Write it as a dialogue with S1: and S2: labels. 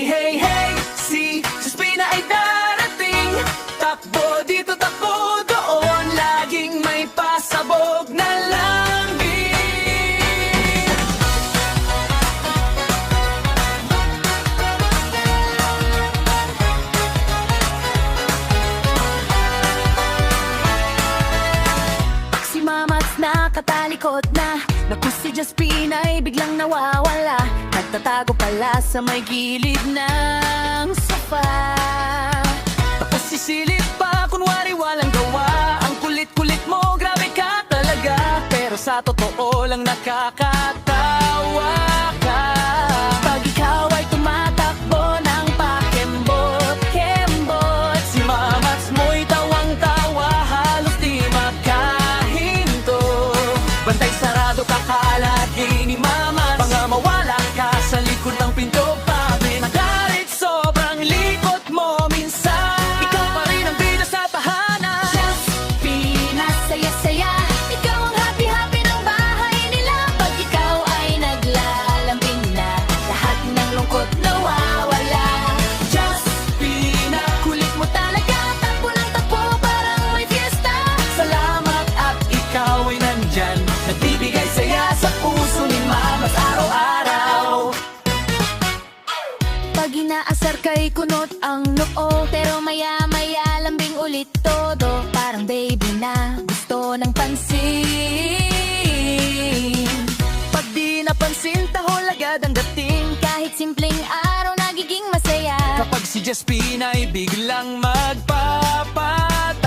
S1: Hey, hey, hey, si Suspina ay darating. Takbo dito, takbo doon, laging may pasabog na lambing. Si Mama's nakatalikod na, naku si Jaspina ay biglang nawawala. Nagtatago pala sa may gilid ng sofa. Tapos sisilip pa, kunwari walang gawa. Ang kulit-kulit mo, grabe ka talaga. Pero sa totoo lang nakakatawa ka. Pag ikaw ay tumatakbo ng pakembot-kembot, si Mama's mo'y tawang-tawa, halos di makahinto. Bantay sarado ka kalagi ni Mama, mga mawala ka sa likod ng pinto. Pabe nagalit, sobrang likot mo minsan. Ikaw pa rin ang bida sa tahanan. Jaspina, saya-saya, ikaw ang happy-happy ng bahay nila. Pag ikaw ay naglalambing na, lahat ng lungkot nawawala. Jaspina, kulit mo talaga, takbo ng takbo, parang may fiesta. Salamat at ikaw ay nandyan, nagbibigay saya sa puso ni Mama's araw-araw. Pag inaasar kay kunot ang noo, pero maya-maya lambing ulit todo. Parang baby na gusto ng pansin. Pag di napansin, tahol agad ang dating. Kahit simpleng araw nagiging masaya kapag si Jaspina ay biglang magpapatay.